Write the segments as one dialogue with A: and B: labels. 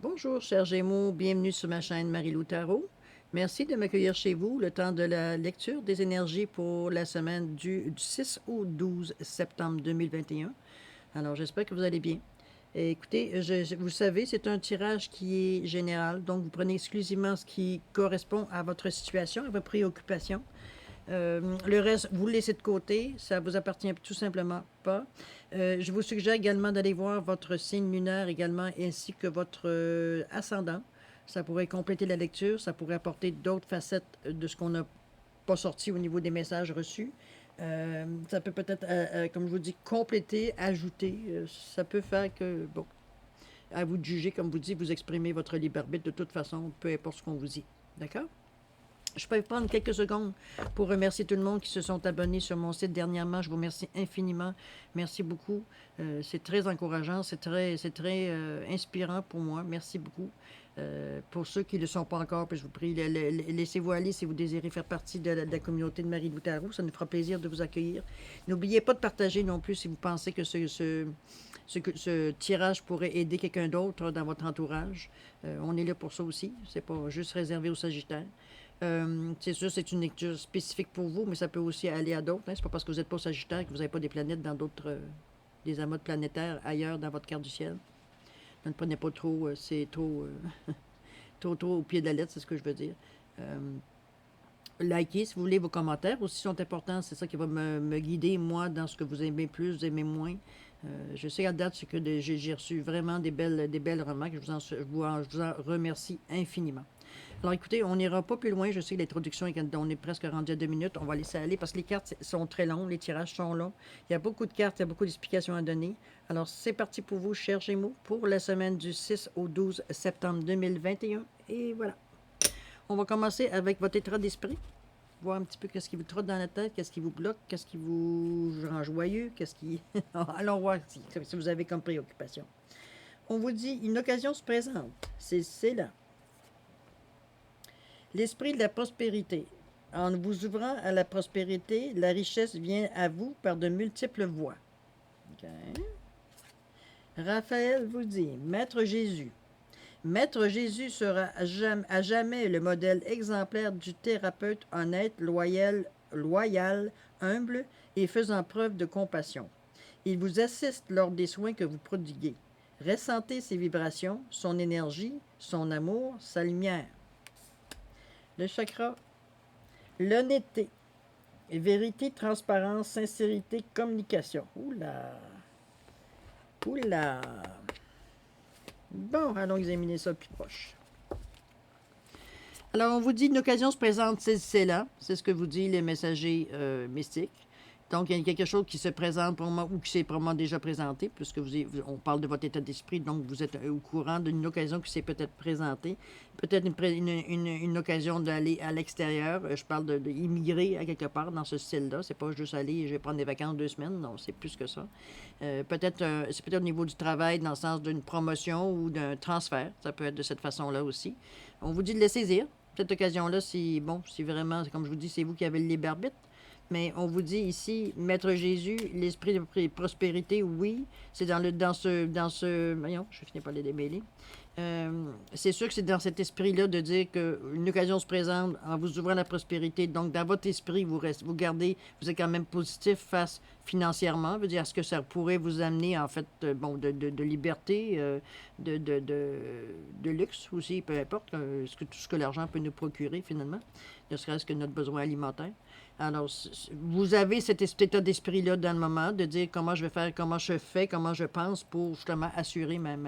A: Bonjour, chers Gémeaux, bienvenue sur ma chaîne Marie-Lou Tarot. Merci de m'accueillir chez vous le temps de la lecture des énergies pour la semaine du 6 au 12 septembre 2021. Alors, j'espère que vous allez bien. Écoutez, vous savez, c'est un tirage qui est général, donc vous prenez exclusivement ce qui correspond à votre situation, à vos préoccupations. Le reste, vous le laissez de côté, ça vous appartient tout simplement pas. Je vous suggère également d'aller voir votre signe lunaire également, ainsi que votre ascendant. Ça pourrait compléter la lecture, ça pourrait apporter d'autres facettes de ce qu'on n'a pas sorti au niveau des messages reçus. Ça peut peut-être, comme je vous dis, compléter, ajouter. Ça peut faire que, bon, à vous de juger, comme vous dites, vous exprimez votre libre arbitre de toute façon, peu importe ce qu'on vous dit. D'accord? Je peux prendre quelques secondes pour remercier tout le monde qui se sont abonnés sur mon site dernièrement. Je vous remercie infiniment. Merci beaucoup. C'est très encourageant, c'est très inspirant pour moi. Merci beaucoup. Pour ceux qui ne le sont pas encore, puis je vous prie, laissez-vous aller si vous désirez faire partie de la communauté de Marie-Lou Tarot. Ça nous fera plaisir de vous accueillir. N'oubliez pas de partager non plus si vous pensez que ce tirage pourrait aider quelqu'un d'autre dans votre entourage. On est là pour ça aussi. C'est pas juste réservé aux Sagittaires. C'est sûr, c'est une lecture spécifique pour vous, mais ça peut aussi aller à d'autres. Hein. C'est pas parce que vous n'êtes pas Sagittaire que vous n'avez pas des planètes dans d'autres, des amas planétaires ailleurs dans votre carte du ciel. Ne prenez pas trop, c'est trop, trop au pied de la lettre, c'est ce que je veux dire. Likez, si vous voulez, vos commentaires aussi sont importants. C'est ça qui va me guider, moi, dans ce que vous aimez plus, vous aimez moins. Je sais à date que j'ai reçu vraiment des belles remarques. Je vous en remercie infiniment. Alors écoutez, on n'ira pas plus loin. Je sais que l'introduction, on est presque rendu à 2 minutes. On va laisser aller parce que les cartes sont très longues, les tirages sont longs. Il y a beaucoup de cartes, il y a beaucoup d'explications à donner. Alors c'est parti pour vous, chers Gémeaux, pour la semaine du 6 au 12 septembre 2021. Et voilà. On va commencer avec votre état d'esprit. Voir un petit peu qu'est-ce qui vous trotte dans la tête, qu'est-ce qui vous bloque, qu'est-ce qui vous rend joyeux, qu'est-ce qui... Allons voir si vous avez comme préoccupation. On vous dit, une occasion se présente. C'est là. L'esprit de la prospérité. En vous ouvrant à la prospérité, la richesse vient à vous par de multiples voies. Okay. Raphaël vous dit, Maître Jésus. Maître Jésus sera à jamais le modèle exemplaire du thérapeute honnête, loyal, humble et faisant preuve de compassion. Il vous assiste lors des soins que vous prodiguez. Ressentez ses vibrations, son énergie, son amour, sa lumière. Le chakra, l'honnêteté, vérité, transparence, sincérité, communication. Oula! Oula! Bon, allons examiner ça plus proche. Alors, on vous dit une occasion se présente, c'est là. C'est ce que vous dit les messagers mystiques. Donc, il y a quelque chose qui se présente pour moi ou qui s'est probablement déjà présenté, puisque on parle de votre état d'esprit, donc vous êtes au courant d'une occasion qui s'est peut-être présentée. Peut-être une occasion d'aller à l'extérieur. Je parle d'immigrer à quelque part dans ce style-là. C'est pas juste aller, je vais prendre des vacances 2 semaines. Non, c'est plus que ça. C'est peut-être au niveau du travail, dans le sens d'une promotion ou d'un transfert. Ça peut être de cette façon-là aussi. On vous dit de le saisir. Cette occasion-là, si vraiment, comme je vous dis, c'est vous qui avez le libre arbitre. Mais on vous dit ici, Maître Jésus, l'esprit de prospérité, oui, c'est voyons, je finis par les démêler. C'est sûr que c'est dans cet esprit-là de dire qu'une occasion se présente en vous ouvrant la prospérité. Donc, dans votre esprit, vous êtes quand même positif face financièrement. Veut dire, est-ce que ça pourrait vous amener, en fait, de liberté, de luxe aussi, peu importe, tout ce que l'argent peut nous procurer finalement, ne serait-ce que notre besoin alimentaire. Alors, vous avez cet état d'esprit-là dans le moment de dire comment je vais faire, comment je fais, comment je pense pour justement assurer ma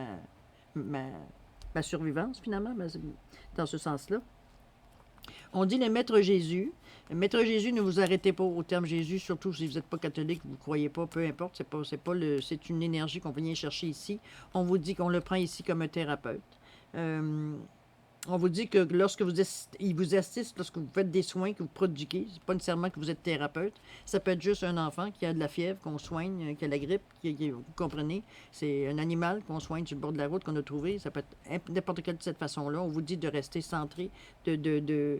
A: survivance, finalement, dans ce sens-là. On dit le Maître Jésus. Le Maître Jésus, ne vous arrêtez pas au terme Jésus, surtout si vous n'êtes pas catholique, vous ne croyez pas, peu importe, c'est une énergie qu'on vient chercher ici. On vous dit qu'on le prend ici comme un thérapeute. On vous dit que il vous assiste lorsque vous faites des soins, que vous prodiguez. C'est pas nécessairement que vous êtes thérapeute. Ça peut être juste un enfant qui a de la fièvre, qu'on soigne, qui a la grippe, vous comprenez. C'est un animal qu'on soigne sur le bord de la route qu'on a trouvé. Ça peut être n'importe quelle de cette façon-là. On vous dit de rester centré, comment je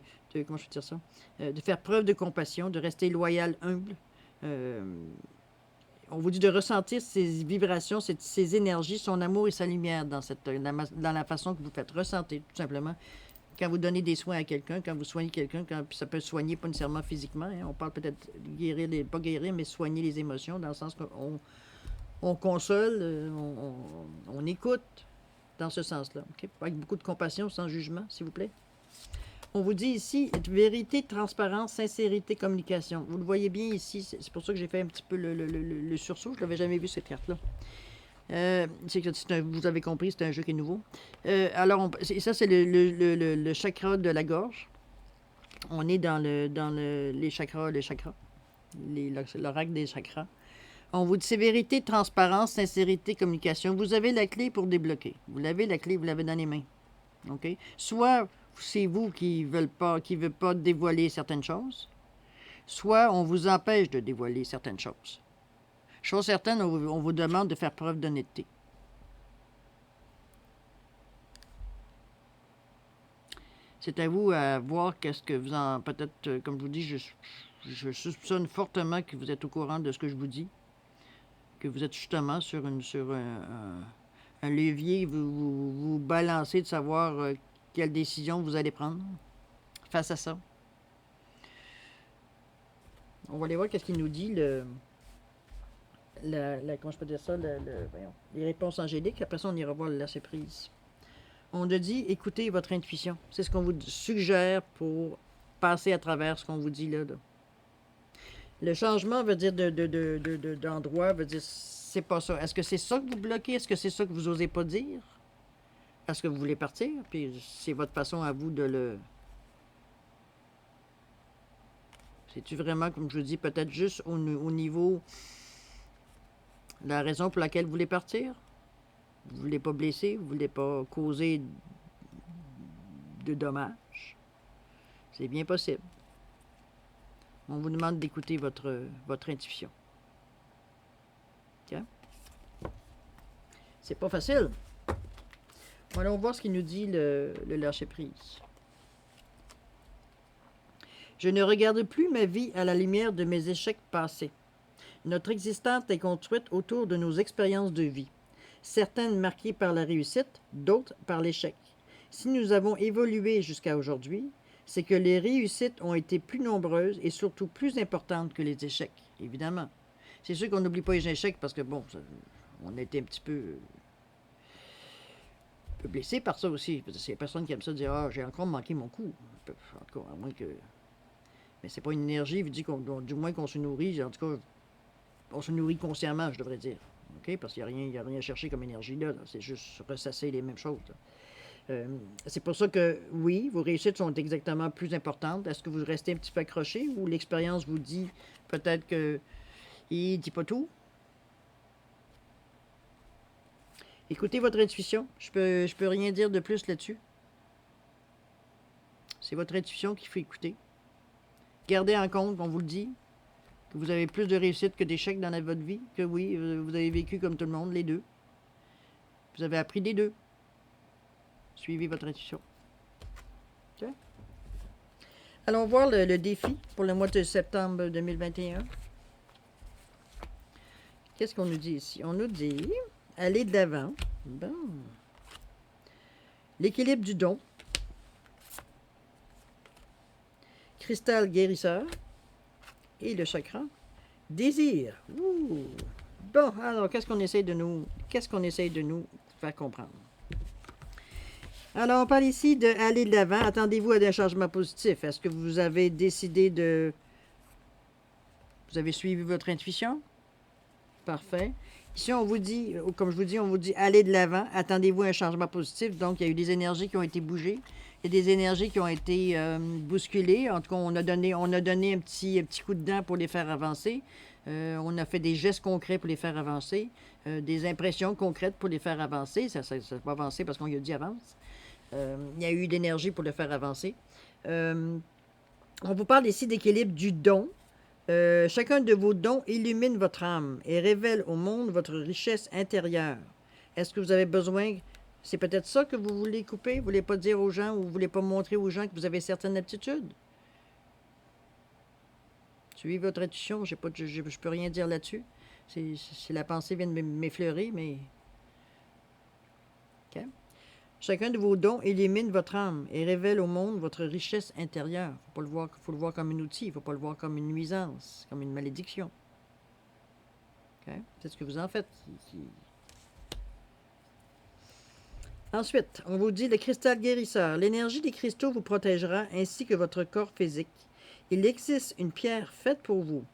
A: peux dire ça? De faire preuve de compassion, de rester loyal, humble. on vous dit de ressentir ces vibrations, ces énergies, son amour et sa lumière dans, dans la façon que vous faites. Ressentez, tout simplement. Quand vous donnez des soins à quelqu'un, quand vous soignez quelqu'un, puis ça peut soigner pas nécessairement physiquement, hein, on parle peut-être guérir, pas guérir, mais soigner les émotions, dans le sens qu'on on console, on écoute, dans ce sens-là. Okay? Avec beaucoup de compassion, sans jugement, s'il vous plaît. On vous dit ici, vérité, transparence, sincérité, communication. Vous le voyez bien ici, c'est pour ça que j'ai fait un petit peu le sursaut. Je ne l'avais jamais vu, cette carte-là. Vous avez compris, c'est un jeu qui est nouveau. Alors, ça, c'est le chakra de la gorge. On est dans les chakras, l'oracle des chakras. On vous dit, c'est vérité, transparence, sincérité, communication. Vous avez la clé pour débloquer. Vous l'avez, la clé, vous l'avez dans les mains. OK? Soit c'est vous qui ne veulent pas dévoiler certaines choses, soit on vous empêche de dévoiler certaines choses. Chose certaine, on vous demande de faire preuve d'honnêteté. C'est à vous à voir qu'est-ce que vous en... Peut-être, comme je vous dis, je soupçonne fortement que vous êtes au courant de ce que je vous dis, que vous êtes justement sur un levier, vous balancez de savoir quelle décision vous allez prendre face à ça. On va aller voir qu'est-ce qu'il nous dit, comment je peux dire ça, voyons, les réponses angéliques. Après ça, on ira voir le lâcher-prise. On a dit, écoutez votre intuition. C'est ce qu'on vous suggère pour passer à travers ce qu'on vous dit là. Le changement veut dire d'endroit, veut dire c'est pas ça. Est-ce que c'est ça que vous bloquez? Est-ce que c'est ça que vous osez pas dire? Est-ce que vous voulez partir? Puis c'est votre façon à vous de le... C'est-tu vraiment, comme je vous dis, peut-être juste au niveau... La raison pour laquelle vous voulez partir? Vous ne voulez pas blesser? Vous ne voulez pas causer de dommages? C'est bien possible. On vous demande d'écouter votre intuition. Okay? C'est pas facile. Allons voir ce qu'il nous dit le lâcher-prise. Je ne regarde plus ma vie à la lumière de mes échecs passés. Notre existence est construite autour de nos expériences de vie, certaines marquées par la réussite, d'autres par l'échec. Si nous avons évolué jusqu'à aujourd'hui, c'est que les réussites ont été plus nombreuses et surtout plus importantes que les échecs, évidemment. C'est sûr qu'on n'oublie pas les échecs parce que, bon, on a été un petit peu blessé par ça aussi. Il y a personne qui aime ça dire « Ah, j'ai encore manqué mon coup. » En tout cas, à moins que... Mais c'est pas une énergie, vous dites du moins qu'on se nourrit, en tout cas, on se nourrit consciemment, je devrais dire. Okay? Parce qu'il n'y a rien à chercher comme énergie là. C'est juste ressasser les mêmes choses. C'est pour ça que, oui, vos réussites sont exactement plus importantes. Est-ce que vous restez un petit peu accroché ou l'expérience vous dit peut-être qu'il ne dit pas tout? Écoutez votre intuition. Je peux rien dire de plus là-dessus. C'est votre intuition qu'il faut écouter. Gardez en compte, on vous le dit, que vous avez plus de réussite que d'échecs dans votre vie, que oui, vous avez vécu comme tout le monde, les deux. Vous avez appris des deux. Suivez votre intuition. Okay. Allons voir le défi pour le mois de septembre 2021. Qu'est-ce qu'on nous dit ici? On nous dit, aller de l'avant. Bon. L'équilibre du don. Cristal guérisseur. Et le chakra. Désir. Ouh. Bon, alors, qu'est-ce qu'on essaye de nous faire comprendre? Alors, on parle ici d'aller de l'avant. Attendez-vous à des changements positifs. Est-ce que vous avez décidé de... Vous avez suivi votre intuition? Parfait. Ici, on vous dit, comme je vous dis, on vous dit aller de l'avant. Attendez-vous à un changement positif. Donc, il y a eu des énergies qui ont été bougées. Il y a des énergies qui ont été bousculées. En tout cas, on a donné un petit coup de dent pour les faire avancer. On a fait des gestes concrets pour les faire avancer. Des impressions concrètes pour les faire avancer. Ça va avancer parce qu'on lui a dit avance. Il y a eu d'énergie pour le faire avancer. On vous parle ici d'équilibre du don. Chacun de vos dons illumine votre âme et révèle au monde votre richesse intérieure. Est-ce que vous avez besoin... C'est peut-être ça que vous voulez couper? Vous ne voulez pas dire aux gens ou vous ne voulez pas montrer aux gens que vous avez certaines aptitudes? Suivez votre intuition, je ne peux rien dire là-dessus. La pensée vient de m'effleurer, mais... OK. Chacun de vos dons illumine votre âme et révèle au monde votre richesse intérieure. Faut le voir comme un outil, il ne faut pas le voir comme une nuisance, comme une malédiction. OK? C'est ce que vous en faites. Ensuite, on vous dit le cristal guérisseur. L'énergie des cristaux vous protégera ainsi que votre corps physique. Il existe une pierre faite pour vous.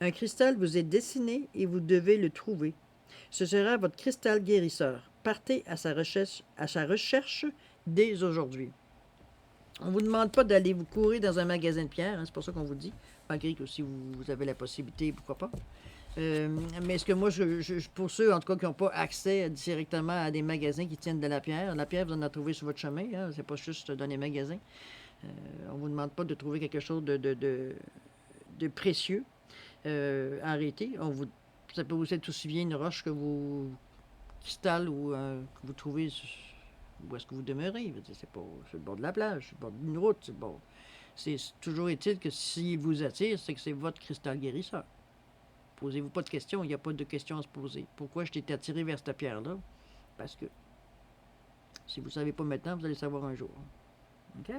A: Un cristal vous est destiné et vous devez le trouver. Ce sera votre cristal guérisseur. Partez à sa recherche dès aujourd'hui. On ne vous demande pas d'aller vous courir dans un magasin de pierres, hein, c'est pour ça qu'on vous dit. Malgré que si vous avez la possibilité, pourquoi pas. Mais ce que moi, pour ceux en tout cas qui n'ont pas accès directement à des magasins qui tiennent de la pierre vous en avez trouvé sur votre chemin, hein, c'est pas juste dans les magasins. On ne vous demande pas de trouver quelque chose de précieux. Arrêtez. Ça peut vous être aussi bien une roche que vous cristal ou que vous trouvez où est-ce que vous demeurez. C'est pas sur le bord de la plage, sur le bord d'une route. C'est toujours est-il que s'il vous attire, c'est que c'est votre cristal guérisseur. Posez-vous pas de questions, il n'y a pas de questions à se poser. Pourquoi je t'ai attiré vers cette pierre-là? Parce que si vous ne savez pas maintenant, vous allez savoir un jour. OK?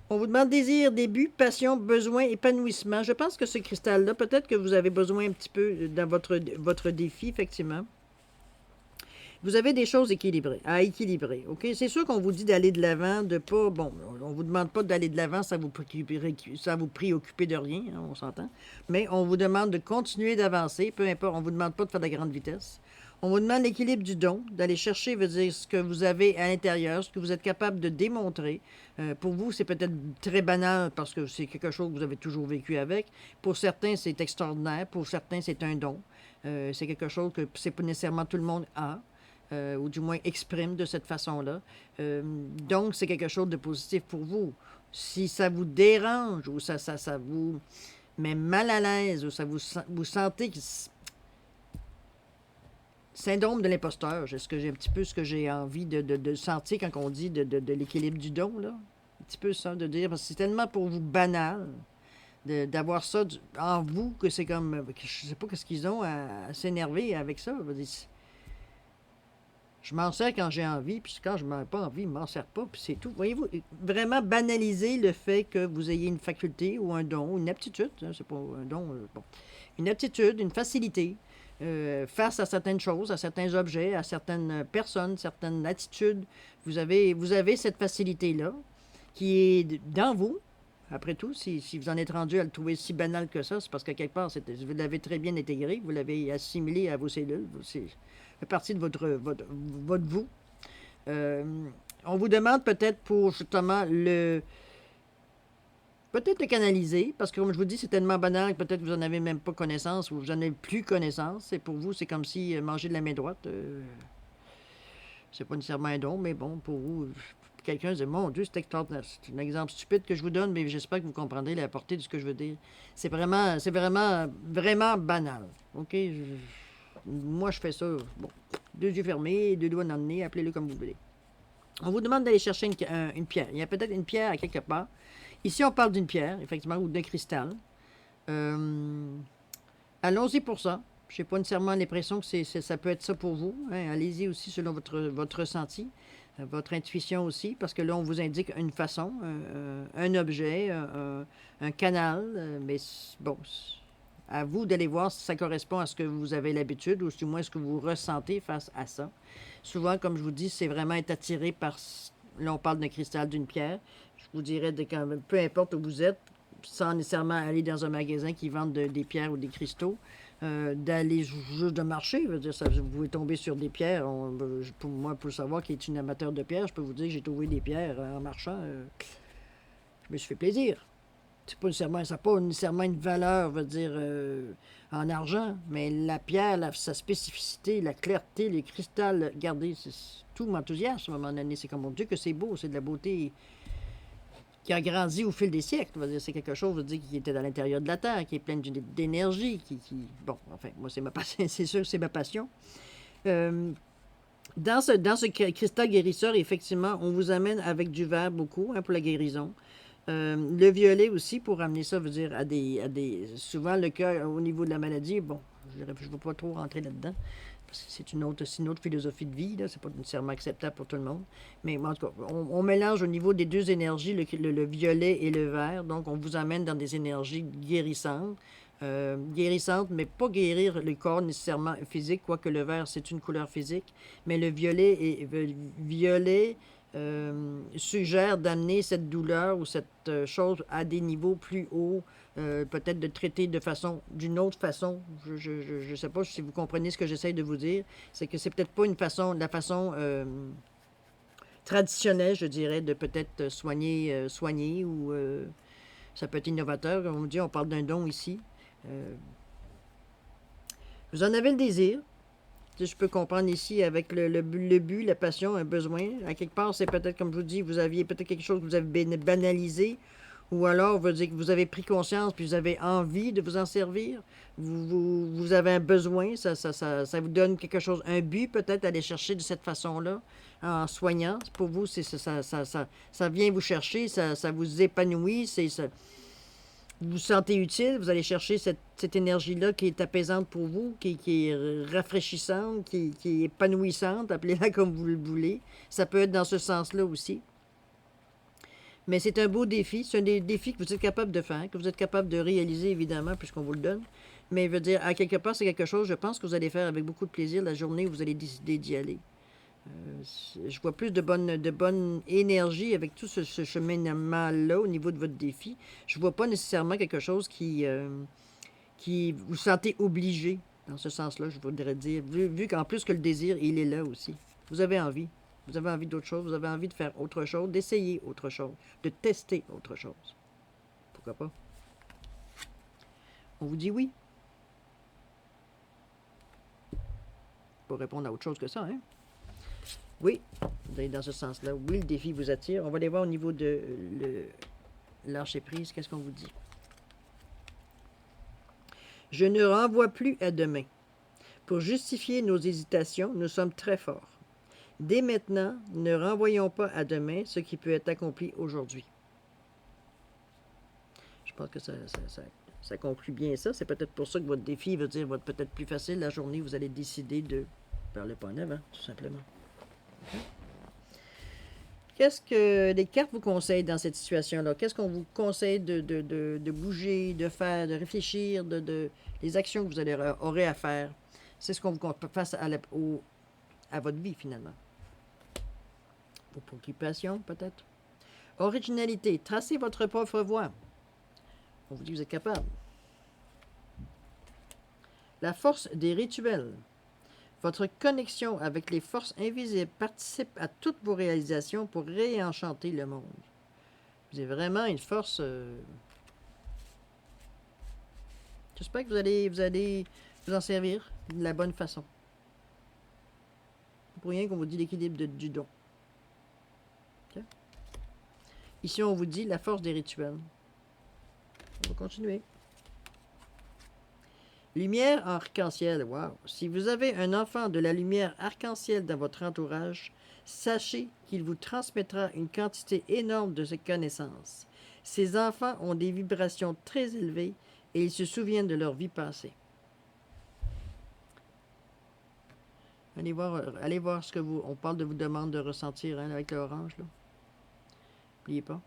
A: On vous demande désir, début, passion, besoin, épanouissement. Je pense que ce cristal-là, peut-être que vous avez besoin un petit peu dans votre défi, effectivement. Vous avez des choses à équilibrer. OK? C'est sûr qu'on vous dit d'aller de l'avant, de pas... Bon, on ne vous demande pas d'aller de l'avant, ça vous préoccuper de rien, hein, on s'entend. Mais on vous demande de continuer d'avancer, peu importe. On ne vous demande pas de faire de la grande vitesse. On vous demande l'équilibre du don, d'aller chercher, veut dire, ce que vous avez à l'intérieur, ce que vous êtes capable de démontrer. Pour vous, c'est peut-être très banal parce que c'est quelque chose que vous avez toujours vécu avec. Pour certains, c'est extraordinaire. Pour certains, c'est un don. C'est quelque chose que c'est pas nécessairement tout le monde a. Ou du moins exprime de cette façon-là. Donc, c'est quelque chose de positif pour vous. Si ça vous dérange ou ça vous met mal à l'aise ou vous sentez que syndrome de l'imposteur, j'ai un petit peu ce que j'ai envie de sentir quand on dit de l'équilibre du don, là. Un petit peu ça, de dire, parce que c'est tellement pour vous banal d'avoir ça en vous que c'est comme, je sais pas ce qu'ils ont à s'énerver avec ça. Je m'en sers quand j'ai envie, puis quand je n'ai pas envie, je ne m'en sers pas, puis c'est tout. Voyez-vous, vraiment banaliser le fait que vous ayez une faculté ou un don, une aptitude, hein, c'est pas un don, bon, une aptitude, une facilité face à certaines choses, à certains objets, à certaines personnes, certaines attitudes. Vous avez cette facilité-là qui est dans vous. Après tout, si vous en êtes rendu à le trouver si banal que ça, c'est parce que quelque part, vous l'avez très bien intégré, vous l'avez assimilé à vos cellules. C'est partie de votre vous. On vous demande peut-être pour justement peut-être le canaliser, parce que comme je vous dis, c'est tellement banal que peut-être vous n'en avez même pas connaissance ou vous n'en avez plus connaissance. Et pour vous, c'est comme si manger de la main droite, c'est pas nécessairement un don, mais bon, pour vous, quelqu'un dit, mon Dieu, c'est extraordinaire. C'est un exemple stupide que je vous donne, mais j'espère que vous comprendrez la portée de ce que je veux dire. C'est vraiment, vraiment banal. OK? Moi, je fais ça, bon, 2 yeux fermés, 2 doigts dans le nez, appelez-le comme vous voulez. On vous demande d'aller chercher une pierre. Il y a peut-être une pierre à quelque part. Ici, on parle d'une pierre, effectivement, ou d'un cristal. Allons-y pour ça. Je n'ai pas nécessairement l'impression que ça peut être ça pour vous. Hein. Allez-y aussi selon votre ressenti, votre intuition aussi, parce que là, on vous indique une façon, un objet, un canal, mais bon, à vous d'aller voir si ça correspond à ce que vous avez l'habitude ou du moins ce que vous ressentez face à ça. Souvent, comme je vous dis, c'est vraiment être attiré par... Là, on parle d'un cristal, d'une pierre. Je vous dirais, peu importe où vous êtes, sans nécessairement aller dans un magasin qui vend des pierres ou des cristaux, d'aller juste de marcher. Je veux dire, vous pouvez tomber sur des pierres. Pour moi, pour savoir qui est une amateur de pierres, je peux vous dire que j'ai trouvé des pierres en marchant. Je me suis fait plaisir. C'est pas nécessairement, ça n'a pas nécessairement une valeur, je veux dire, en argent, mais la pierre, sa spécificité, la clarté, les cristals, regardez, tout m'enthousiasme à un moment donné. C'est comme, mon Dieu, que c'est beau, c'est de la beauté qui a grandi au fil des siècles. C'est quelque chose, je veux dire, qui était à l'intérieur de la Terre, qui est plein d'énergie, Bon, enfin, moi, c'est ma passion, c'est sûr que c'est ma passion. Dans ce cristal guérisseur, effectivement, on vous amène avec du verre beaucoup, hein, pour la guérison. Le violet aussi, pour amener ça, veut dire souvent le cœur, au niveau de la maladie, bon, je ne veux pas trop rentrer là-dedans, parce que c'est une autre philosophie de vie, là, c'est pas nécessairement acceptable pour tout le monde. Mais en tout cas, on mélange au niveau des deux énergies, le violet et le vert, donc on vous amène dans des énergies guérissantes, mais pas guérir le corps nécessairement physique, quoique le vert, c'est une couleur physique, mais le violet suggère d'amener cette douleur ou cette chose à des niveaux plus hauts, peut-être de traiter d'une autre façon. Je ne sais pas si vous comprenez ce que j'essaie de vous dire. C'est que c'est peut-être pas la façon traditionnelle, je dirais, de peut-être soigner ou ça peut être innovateur. Comme on dit, on parle d'un don ici. Euh, vous en avez le désir. Je peux comprendre ici avec le but, la passion, un besoin. À quelque part, c'est peut-être, comme je vous dis, vous aviez peut-être quelque chose que vous avez banalisé, ou alors vous dire que vous avez pris conscience, puis vous avez envie de vous en servir. Vous avez un besoin, ça vous donne quelque chose, un but peut-être à aller chercher de cette façon-là, en soignant. Pour vous, ça vient vous chercher, ça vous épanouit, vous vous sentez utile, vous allez chercher cette énergie-là qui est apaisante pour vous, qui est rafraîchissante, qui est épanouissante, appelez-la comme vous le voulez. Ça peut être dans ce sens-là aussi. Mais c'est un beau défi. C'est un des défis que vous êtes capable de faire, que vous êtes capable de réaliser, évidemment, puisqu'on vous le donne. Mais je veux dire, à quelque part, c'est quelque chose, je pense, que vous allez faire avec beaucoup de plaisir la journée où vous allez décider d'y aller. Je vois plus de bonne énergie avec tout ce cheminement-là au niveau de votre défi. Je vois pas nécessairement quelque chose qui vous sentez obligé dans ce sens-là, je voudrais dire. Vu qu'en plus que le désir, il est là aussi. Vous avez envie. Vous avez envie d'autre chose. Vous avez envie de faire autre chose, d'essayer autre chose, de tester autre chose. Pourquoi pas? On vous dit oui. Pour répondre à autre chose que ça, hein? Oui, vous allez dans ce sens-là. Oui, le défi vous attire. On va aller voir au niveau de lâcher prise. Qu'est-ce qu'on vous dit? Je ne renvoie plus à demain. Pour justifier nos hésitations, nous sommes très forts. Dès maintenant, ne renvoyons pas à demain ce qui peut être accompli aujourd'hui. Je pense que ça conclut bien ça. C'est peut-être pour ça que votre défi va être peut-être plus facile la journée où vous allez décider de faire le pas en avant, tout simplement. Qu'est-ce que les cartes vous conseillent dans cette situation-là? Qu'est-ce qu'on vous conseille de bouger, de faire, de réfléchir, les actions que vous aurez à faire? C'est ce qu'on vous conseille face à votre vie, finalement. Vos préoccupations, peut-être. Originalité. Tracez votre propre voie. On vous dit que vous êtes capable. La force des rituels. Votre connexion avec les forces invisibles participe à toutes vos réalisations pour réenchanter le monde. Vous avez vraiment une force. J'espère que vous allez vous en servir de la bonne façon. Pour rien qu'on vous dit l'équilibre du don. Okay? Ici, on vous dit la force des rituels. On va continuer. Lumière arc-en-ciel, wow! Si vous avez un enfant de la lumière arc-en-ciel dans votre entourage, sachez qu'il vous transmettra une quantité énorme de ses connaissances. Ces enfants ont des vibrations très élevées et ils se souviennent de leur vie passée. Allez voir ce que on parle de vous demande de ressentir hein, avec l'orange. N'oubliez pas.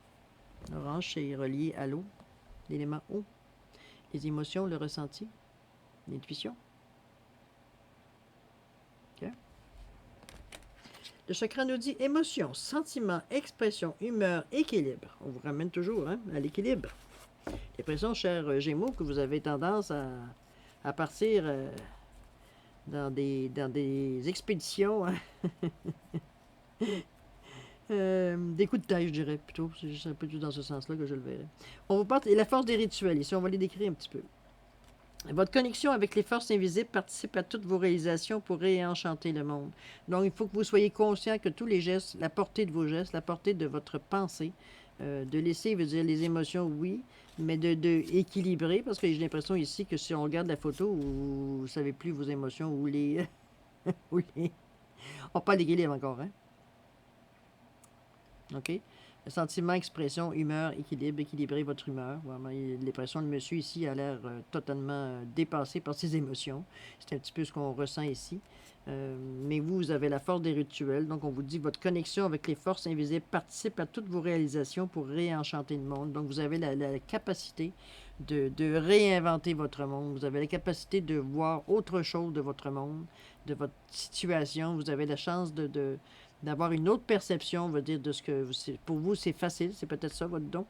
A: L'orange, c'est relié à l'eau, l'élément eau. Les émotions, le ressenti. L'intuition. Okay. Le chakra nous dit émotion, sentiment, expression, humeur, équilibre. On vous ramène toujours hein, à l'équilibre. J'ai l'impression, cher Gémeaux, que vous avez tendance à partir dans des expéditions. Hein. Des coups de taille, je dirais plutôt. C'est juste un peu dans ce sens-là que je le verrai. On vous parle de la force des rituels. Ici, on va les décrire un petit peu. Votre connexion avec les forces invisibles participe à toutes vos réalisations pour réenchanter le monde. Donc, il faut que vous soyez conscient que tous les gestes, la portée de vos gestes, la portée de votre pensée, de laisser, veut dire les émotions, oui, mais de équilibrer, parce que j'ai l'impression ici que si on regarde la photo, vous ne savez plus vos émotions ou les... On parle d'équilibre encore, hein? OK? Sentiment, expression, humeur, équilibre, équilibrer votre humeur. Vraiment, l'expression de monsieur ici a l'air totalement dépassé par ses émotions. C'est un petit peu ce qu'on ressent ici. Mais vous avez la force des rituels. Donc, on vous dit votre connexion avec les forces invisibles participe à toutes vos réalisations pour réenchanter le monde. Donc, vous avez la capacité de réinventer votre monde. Vous avez la capacité de voir autre chose de votre monde, de votre situation. Vous avez la chance d'avoir une autre perception, on va dire, de ce que pour vous, c'est facile. C'est peut-être ça, votre don.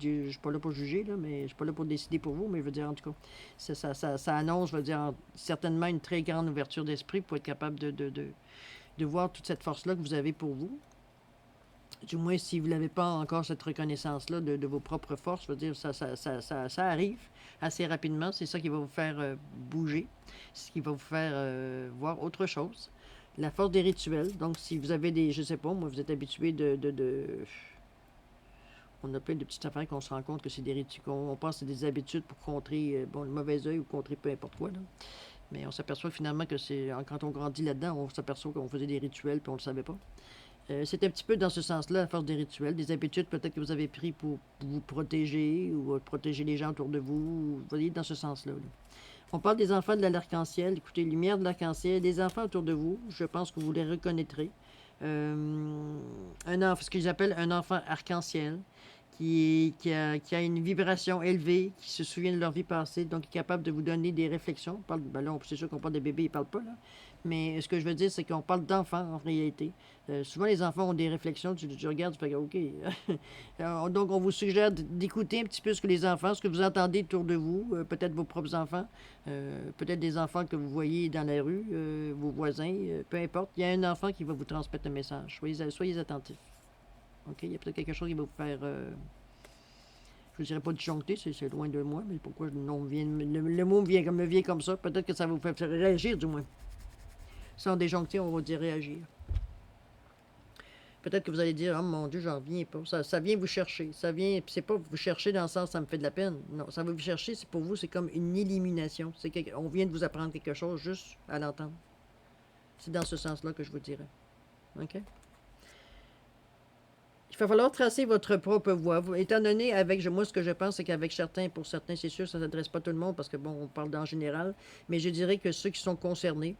A: Je ne suis pas là pour juger, là, mais je suis pas là pour décider pour vous, mais je veux dire, en tout cas, ça annonce, je veux dire, certainement une très grande ouverture d'esprit pour être capable de voir toute cette force-là que vous avez pour vous. Du moins, si vous n'avez pas encore cette reconnaissance-là de vos propres forces, je veux dire, ça arrive assez rapidement. C'est ça qui va vous faire bouger, ce qui va vous faire voir autre chose. La force des rituels. Donc, si vous avez des, je sais pas, moi, vous êtes habitué on a plein de petites affaires qu'on se rend compte que c'est des rituels, on pense que c'est des habitudes pour contrer bon, le mauvais œil ou contrer peu importe quoi. Là. Mais on s'aperçoit finalement que c'est, quand on grandit là-dedans, on s'aperçoit qu'on faisait des rituels puis on ne le savait pas. C'est un petit peu dans ce sens-là, à force des rituels, des habitudes peut-être que vous avez pris pour vous protéger ou protéger les gens autour de vous. Vous voyez, dans ce sens-là. Là. On parle des enfants de l'arc-en-ciel. Écoutez, lumière de l'arc-en-ciel, des enfants autour de vous, je pense que vous les reconnaîtrez. Ce que j'appelle un enfant arc-en-ciel, qui a une vibration élevée, qui se souvient de leur vie passée, donc qui est capable de vous donner des réflexions. On parle, ben là, c'est sûr qu'on parle de bébés, ils ne parlent pas, là. Mais ce que je veux dire, c'est qu'on parle d'enfants en réalité. Souvent, les enfants ont des réflexions, tu regardes, tu fais OK. Donc, on vous suggère d'écouter un petit peu ce que les enfants, ce que vous entendez autour de vous, peut-être vos propres enfants, peut-être des enfants que vous voyez dans la rue, vos voisins, peu importe. Il y a un enfant qui va vous transmettre un message. Soyez attentifs. OK? Il y a peut-être quelque chose qui va vous faire. Je ne dirais pas disjoncter, c'est loin de moi, mais pourquoi le mot me vient comme ça? Peut-être que ça va vous faire réagir, du moins. Sans déjoncter, on va dire réagir. Peut-être que vous allez dire, oh mon Dieu, j'en reviens pas. Ça vient vous chercher. Ça vient, c'est pas vous chercher dans le sens, ça me fait de la peine. Non, ça va vous chercher, c'est pour vous, c'est comme une illumination. On vient de vous apprendre quelque chose juste à l'entendre. C'est dans ce sens-là que je vous dirais. OK? Il va falloir tracer votre propre voie. Étant donné, moi, ce que je pense, c'est qu'avec certains, pour certains, c'est sûr, ça ne s'adresse pas à tout le monde, parce que, bon, on parle d'en général, mais je dirais que ceux qui sont concernés,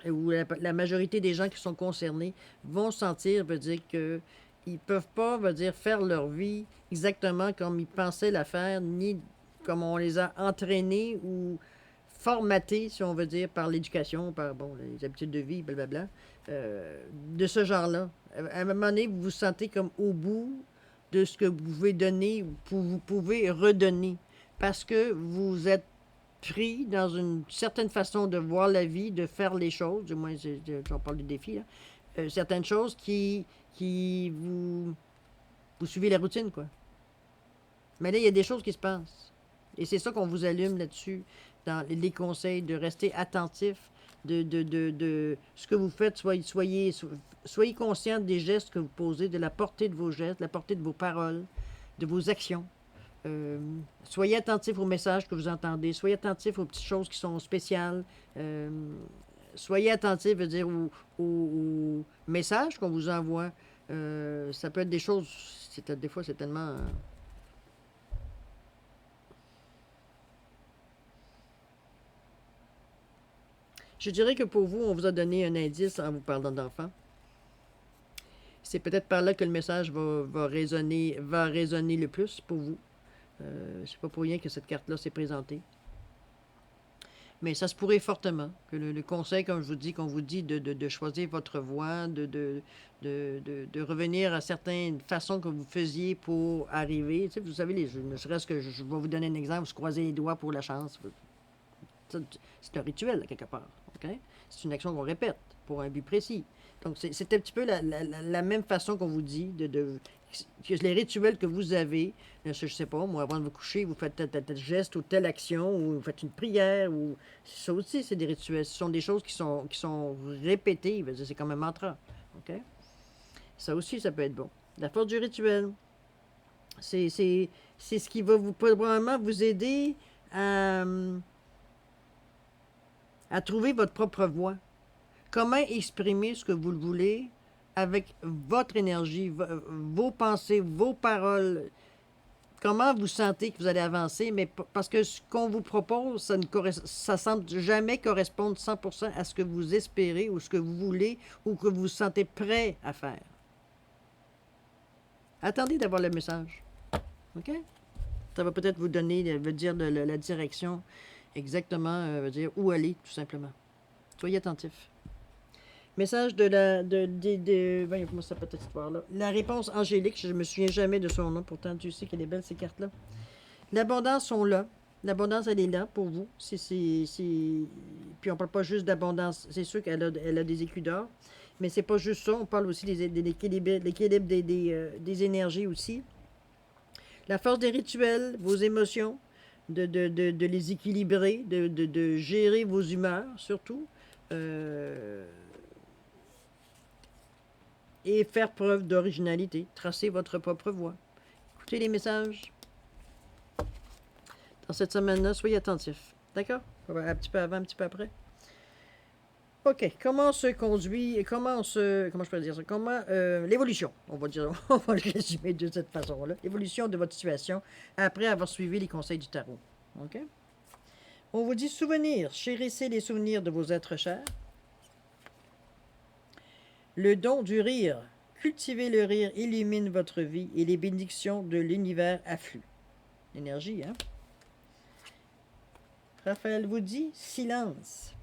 A: ou la majorité des gens qui sont concernés, vont sentir, veut dire que ils peuvent pas, veut dire, faire leur vie exactement comme ils pensaient la faire, ni comme on les a entraînés ou formatés, si on veut dire, par l'éducation, par bon, les habitudes de vie, blablabla, de ce genre-là. À un moment donné, vous vous sentez comme au bout de ce que vous pouvez donner, vous pouvez redonner, parce que vous êtes pris dans une certaine façon de voir la vie, de faire les choses, du moins, j'en parle du défi, là, certaines choses qui vous suivez la routine, quoi. Mais là, il y a des choses qui se passent. Et c'est ça qu'on vous allume là-dessus, dans les conseils, de rester attentif, de ce que vous faites, soyez conscient des gestes que vous posez, de la portée de vos gestes, de la portée de vos paroles, de vos actions. Euh, Soyez attentif aux messages que vous entendez, soyez attentif aux petites choses qui sont spéciales. Euh, Soyez attentif, veut dire, aux messages qu'on vous envoie. Ça peut être des choses, des fois c'est tellement. Je dirais que pour vous, on vous a donné un indice en vous parlant d'enfants. C'est peut-être par là que le message va résonner le plus pour vous. C'est pas pour rien que cette carte-là s'est présentée. Mais ça se pourrait fortement que le conseil, comme je vous dis, qu'on vous dit de choisir votre voie, de revenir à certaines façons que vous faisiez pour arriver. Tu sais, vous savez, ne serait-ce que je vais vous donner un exemple, vous croisez les doigts pour la chance. C'est un rituel, quelque part. Okay? C'est une action qu'on répète pour un but précis. Donc, c'est un petit peu la même façon qu'on vous dit que les rituels que vous avez, je ne sais pas, moi, avant de vous coucher, vous faites tel geste ou telle action, ou vous faites une prière, ou ça aussi, c'est des rituels. Ce sont des choses qui sont répétées. C'est comme un mantra. OK? Ça aussi, ça peut être bon. La force du rituel, c'est ce qui va probablement vous aider à trouver votre propre voie. Comment exprimer ce que vous voulez avec votre énergie, vos pensées, vos paroles, comment vous sentez que vous allez avancer, mais parce que ce qu'on vous propose, ça semble jamais correspondre 100% à ce que vous espérez ou ce que vous voulez ou que vous vous sentez prêt à faire. Attendez d'avoir le message. OK? Ça va peut-être vous donner, veut dire la direction exactement, veut dire où aller, tout simplement. Soyez attentifs. Message de la. Voyons comment ça s'appelle cette histoire-là. La réponse angélique, je ne me souviens jamais de son nom, pourtant tu sais qu'elle est belle, ces cartes-là. L'abondance sont là. L'abondance, elle est là pour vous. Puis on parle pas juste d'abondance. C'est sûr qu'elle a des écus d'or, mais c'est pas juste ça. On parle aussi de l'équilibre des énergies aussi. La force des rituels, vos émotions, de les équilibrer, de gérer vos humeurs surtout. Et faire preuve d'originalité. Tracer votre propre voie. Écoutez les messages. Dans cette semaine-là, soyez attentifs. D'accord? Un petit peu avant, un petit peu après. OK. Comment se conduit, comment je peux dire ça? L'évolution, on va dire, on va le résumer de cette façon-là. L'évolution de votre situation après avoir suivi les conseils du tarot. OK? On vous dit souvenirs. Chérissez les souvenirs de vos êtres chers. Le don du rire. Cultivez le rire, illumine votre vie et les bénédictions de l'univers affluent. L'énergie, hein? Raphaël vous dit silence.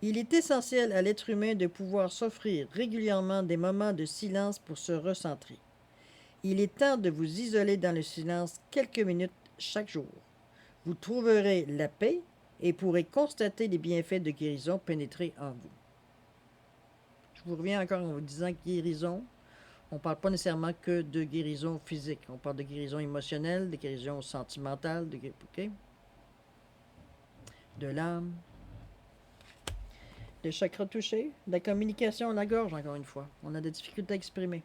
A: Il est essentiel à l'être humain de pouvoir s'offrir régulièrement des moments de silence pour se recentrer. Il est temps de vous isoler dans le silence quelques minutes chaque jour. Vous trouverez la paix et pourrez constater les bienfaits de guérison pénétrer en vous. Je vous reviens encore en vous disant guérison. On ne parle pas nécessairement que de guérison physique. On parle de guérison émotionnelle, de guérison sentimentale, okay? De l'âme, le chakra touché, la communication, la gorge, encore une fois. On a des difficultés à exprimer.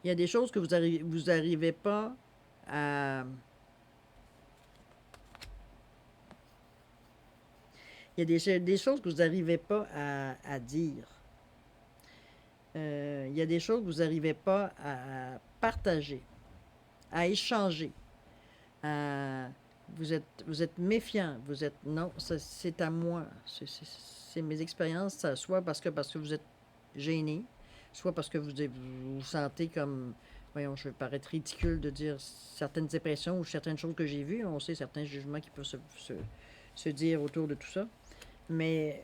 A: Il y a des choses que vous n'arrivez pas à... Il y a des choses que vous n'arrivez pas à dire. Il y a des choses que vous n'arrivez pas à partager, à échanger. Vous êtes méfiant, vous êtes non, c'est à moi, c'est mes expériences, soit parce que vous êtes gêné, soit parce que vous vous sentez comme, voyons, je vais paraître ridicule de dire certaines impressions ou certaines choses que j'ai vues, on sait certains jugements qui peuvent se dire autour de tout ça, mais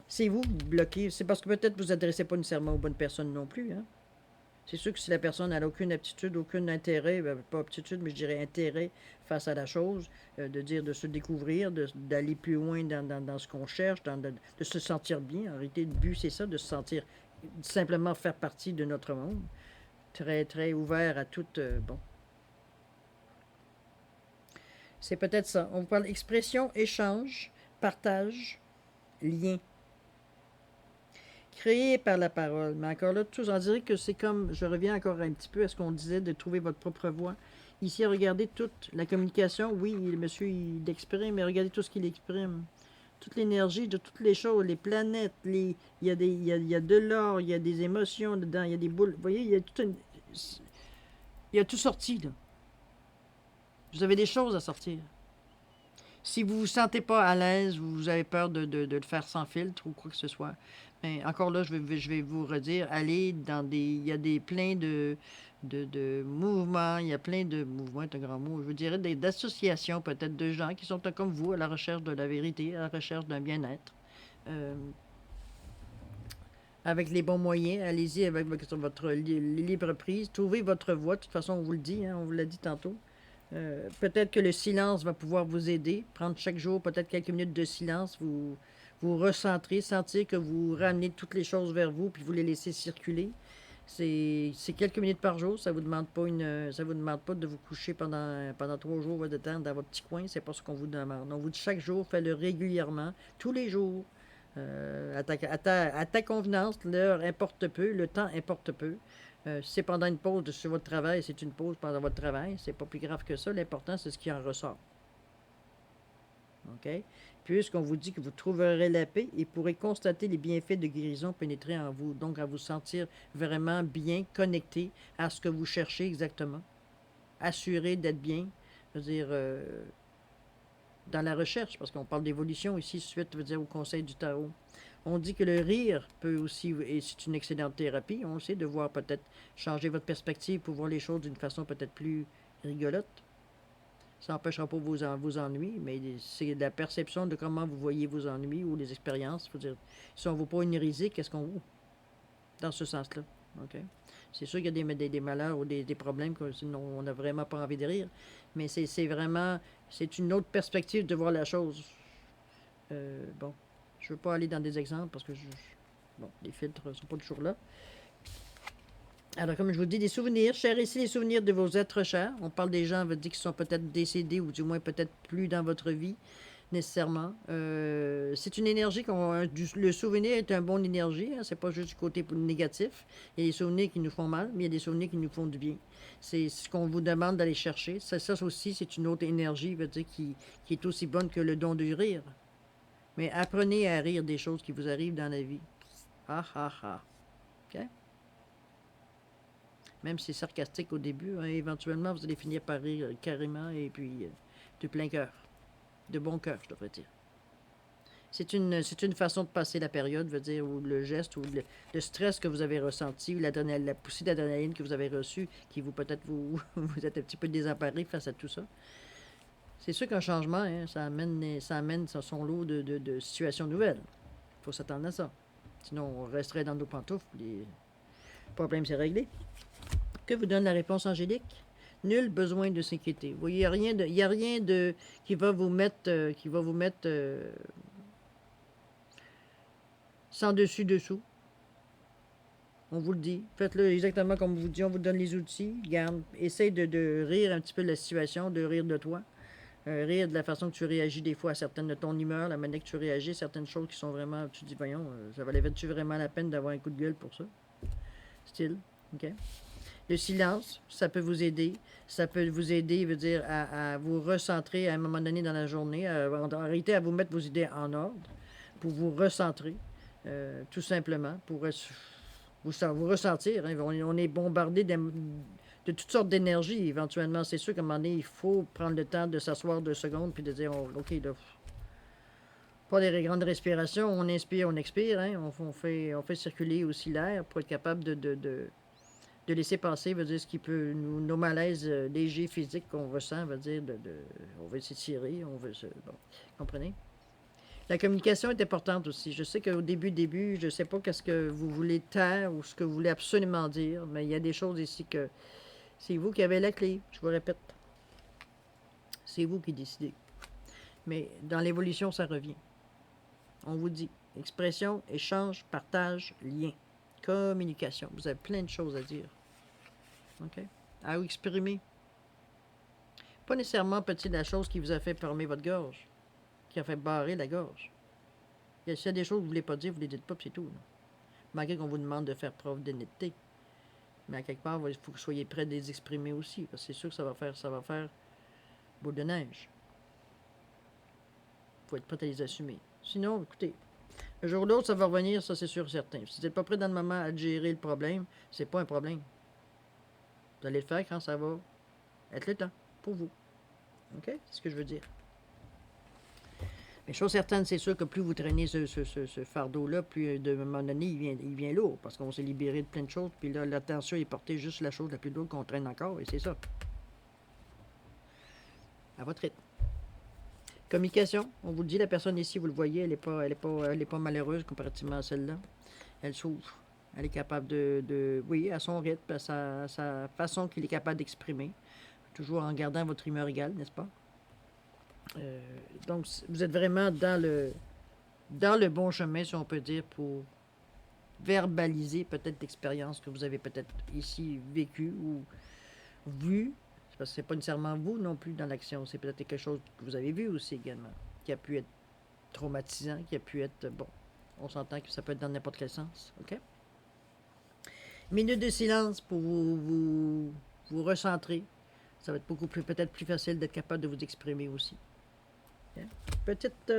A: c'est vous bloquez, c'est parce que peut-être vous ne vous adressez pas nécessairement aux bonnes personnes non plus, hein. C'est sûr que si la personne n'a aucune aptitude, aucun intérêt, pas aptitude, mais je dirais intérêt face à la chose, de se découvrir, d'aller plus loin dans ce qu'on cherche, de se sentir bien. En réalité, le but, c'est ça, de se sentir, simplement faire partie de notre monde. Très, très ouvert à tout. Bon. C'est peut-être ça. On parle expression, échange, partage, lien. Créé par la parole. Mais encore là, tous, on dirait que c'est comme, je reviens encore un petit peu à ce qu'on disait de trouver votre propre voix. Ici, regardez toute la communication. Oui, le monsieur, il exprime, mais regardez tout ce qu'il exprime. Toute l'énergie de toutes les choses, les planètes, il y a il y a de l'or, il y a des émotions dedans, il y a des boules. Vous voyez, il y a tout sorti, là. Vous avez des choses à sortir. Si vous ne vous sentez pas à l'aise, vous avez peur de le faire sans filtre ou quoi que ce soit, mais encore là, je vais vous redire, allez dans des... Il y a des plein de mouvements, il y a plein de mouvements, c'est un grand mot, je vous dirais d'associations peut-être de gens qui sont comme vous, à la recherche de la vérité, à la recherche d'un bien-être. Euh, avec les bons moyens, allez-y avec votre libre prise, trouvez votre voie, de toute façon, on vous le dit, hein, on vous l'a dit tantôt. Peut-être que le silence va pouvoir vous aider. Prendre chaque jour peut-être quelques minutes de silence, vous recentrer, sentir que vous ramenez toutes les choses vers vous, puis vous les laissez circuler. C'est quelques minutes par jour. Ça vous demande pas ça vous demande pas de vous coucher pendant 3 jours de temps dans votre petit coin. C'est pas ce qu'on vous demande. On vous dit chaque jour, faites-le régulièrement, tous les jours. À ta convenance, l'heure importe peu, le temps importe peu. Si c'est pendant une pause sur votre travail, c'est une pause pendant votre travail. C'est pas plus grave que ça. L'important, c'est ce qui en ressort. OK? Puisqu'on vous dit que vous trouverez la paix et pourrez constater les bienfaits de guérison pénétrer en vous. Donc, à vous sentir vraiment bien connecté à ce que vous cherchez exactement. Assuré d'être bien. Je veux dire, dans la recherche, parce qu'on parle d'évolution ici, suite, je veux dire, au conseil du tarot. On dit que le rire peut aussi, et c'est une excellente thérapie, on le sait, de voir peut-être changer votre perspective pour voir les choses d'une façon peut-être plus rigolote. Ça n'empêchera pas vos ennuis, mais c'est la perception de comment vous voyez vos ennuis ou les expériences. Faut dire, si on ne vaut pas une hérésie, qu'est-ce qu'on vaut? Dans ce sens-là. OK? C'est sûr qu'il y a des malheurs ou des problèmes qu'on n'a vraiment pas envie de rire, mais c'est vraiment, c'est une autre perspective de voir la chose. Bon, je ne veux pas aller dans des exemples parce que bon, les filtres ne sont pas toujours là. Alors, comme je vous dis, des souvenirs. Chérissez les souvenirs de vos êtres chers. On parle des gens, on veut dire, qui sont peut-être décédés ou du moins peut-être plus dans votre vie, nécessairement. C'est une énergie le souvenir est une bonne énergie. Hein, c'est pas juste du côté négatif. Il y a des souvenirs qui nous font mal, mais il y a des souvenirs qui nous font du bien. C'est ce qu'on vous demande d'aller chercher. Ça aussi, c'est une autre énergie, veut dire, qui est aussi bonne que le don de rire. Mais apprenez à rire des choses qui vous arrivent dans la vie. Ah, ah, ah. OK? Même si c'est sarcastique au début, hein, éventuellement, vous allez finir par rire carrément et puis de plein cœur. De bon cœur, je devrais dire. C'est une façon de passer la période, veut dire, ou le geste, ou le stress que vous avez ressenti, ou la poussée d'adrénaline que vous avez reçue, qui vous peut-être vous êtes un petit peu désemparé face à tout ça. C'est sûr qu'un changement, hein, ça amène son lot de situations nouvelles. Il faut s'attendre à ça. Sinon, on resterait dans nos pantoufles, et le problème c'est réglé. Que vous donne la réponse angélique? Nul besoin de s'inquiéter. Vous voyez, il n'y a rien de qui va vous mettre, sans dessus-dessous. On vous le dit. Faites-le exactement comme on vous dit. On vous donne les outils. Garde, essaye de rire un petit peu de la situation, de rire de toi. Rire de la façon que tu réagis des fois à certaines de ton humeur, la manière que tu réagis à certaines choses qui sont vraiment. Tu te dis, voyons, ça valait-tu vraiment la peine d'avoir un coup de gueule pour ça? Style. OK? Le silence, ça peut vous aider. Ça peut vous aider, veut dire, à vous recentrer à un moment donné dans la journée, en réalité, à vous mettre vos idées en ordre, pour vous recentrer, tout simplement, pour vous ressentir. Hein. On est bombardé de toutes sortes d'énergie, éventuellement. C'est sûr qu'à un moment donné, il faut prendre le temps de s'asseoir 2 secondes, puis de dire, oh, OK, là, pas des grandes respirations, on inspire, on expire, hein. On fait circuler aussi l'air pour être capable de laisser passer, veut dire ce qui peut, nos malaises légers physiques qu'on ressent, veut dire, on veut s'étirer, on veut se. Bon, comprenez? La communication est importante aussi. Je sais qu'au début, je ne sais pas qu'est-ce que vous voulez taire ou ce que vous voulez absolument dire, mais il y a des choses ici que c'est vous qui avez la clé, je vous répète. C'est vous qui décidez. Mais dans l'évolution, ça revient. On vous dit expression, échange, partage, lien, communication. Vous avez plein de choses à dire. OK? À vous exprimer. Pas nécessairement petit la chose qui vous a fait fermer votre gorge, qui a fait barrer la gorge. S'il y a des choses que vous ne voulez pas dire, vous ne les dites pas, puis c'est tout. Là. Malgré qu'on vous demande de faire preuve d'honnêteté. Mais à quelque part, il faut que vous soyez prêt de les exprimer aussi, parce que c'est sûr que ça va faire boule de neige. Il faut être prêt à les assumer. Sinon, écoutez, un jour ou l'autre, ça va revenir, ça c'est sûr et certain. Si vous n'êtes pas prêt dans le moment à gérer le problème, c'est pas un problème. Vous allez le faire quand ça va être le temps pour vous. OK? C'est ce que je veux dire. Mais chose certaine, c'est sûr que plus vous traînez ce fardeau-là, plus de un moment donné, il vient lourd, parce qu'on s'est libéré de plein de choses, puis là, l'attention est portée juste sur la chose la plus lourde qu'on traîne encore, et c'est ça. À votre rythme. Communication, on vous le dit, la personne ici, vous le voyez, elle est pas malheureuse comparativement à celle-là. Elle s'ouvre. Elle est capable oui, à son rythme, à sa façon qu'il est capable d'exprimer, toujours en gardant votre humeur égale, n'est-ce pas? Donc, vous êtes vraiment dans le bon chemin, si on peut dire, pour verbaliser peut-être l'expérience que vous avez peut-être ici vécue ou vue. Parce que c'est pas nécessairement vous non plus dans l'action, c'est peut-être quelque chose que vous avez vu aussi également, qui a pu être traumatisant, qui a pu être, bon, on s'entend que ça peut être dans n'importe quel sens, OK? Minute de silence pour vous recentrer. Ça va être beaucoup plus, peut-être plus facile d'être capable de vous exprimer aussi. Hein? Petite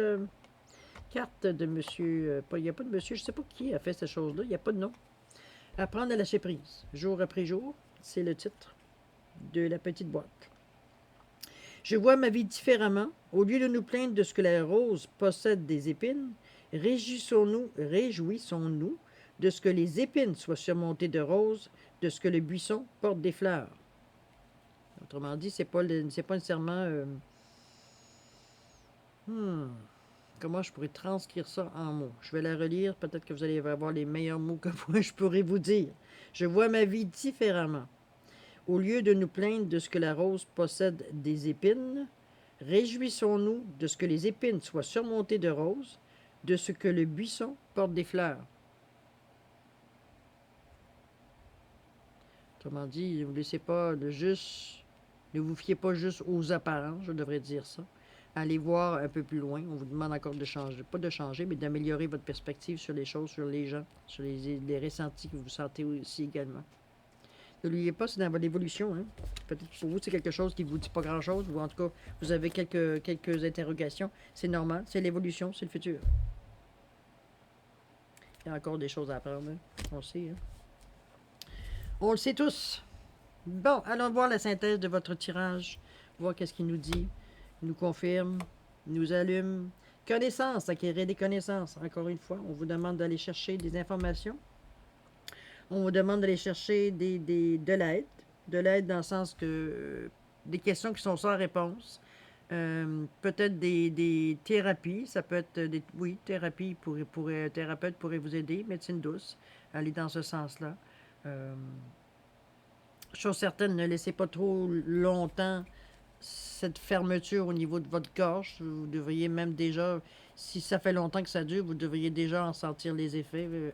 A: carte de monsieur, il n'y a pas de monsieur, je ne sais pas qui a fait cette chose-là, il n'y a pas de nom. Apprendre à lâcher prise, jour après jour, c'est le titre de la petite boîte. Je vois ma vie différemment. Au lieu de nous plaindre de ce que la rose possède des épines, réjouissons-nous de ce que les épines soient surmontées de roses, de ce que le buisson porte des fleurs. Autrement dit, c'est pas nécessairement... comment je pourrais transcrire ça en mots? Je vais la relire, peut-être que vous allez avoir les meilleurs mots que moi je pourrais vous dire. Je vois ma vie différemment. Au lieu de nous plaindre de ce que la rose possède des épines, réjouissons-nous de ce que les épines soient surmontées de roses, de ce que le buisson porte des fleurs. Autrement dit, ne vous laissez pas ne vous fiez pas juste aux apparences, je devrais dire ça. Allez voir un peu plus loin. On vous demande encore de changer, pas de changer, mais d'améliorer votre perspective sur les choses, sur les gens, sur les ressentis que vous sentez aussi également. N'oubliez pas, c'est dans votre évolution. Hein? Peut-être que pour vous, c'est quelque chose qui ne vous dit pas grand-chose, ou en tout cas, vous avez quelques interrogations. C'est normal, c'est l'évolution, c'est le futur. Il y a encore des choses à apprendre. Hein? On le sait. Hein? On le sait tous. Bon, allons voir la synthèse de votre tirage. Voir qu'est-ce qu'il nous dit. Il nous confirme, il nous allume. Connaissances, acquérir des connaissances. Encore une fois, on vous demande d'aller chercher des informations. On vous demande d'aller chercher de l'aide. De l'aide dans le sens que des questions qui sont sans réponse. Peut-être des thérapies. Ça peut être oui, thérapie. Un thérapeute pourrait vous aider. Médecine douce. Aller dans ce sens-là. Chose certaine, ne laissez pas trop longtemps cette fermeture au niveau de votre gorge. Vous devriez même déjà, si ça fait longtemps que ça dure, vous devriez déjà en sentir les effets.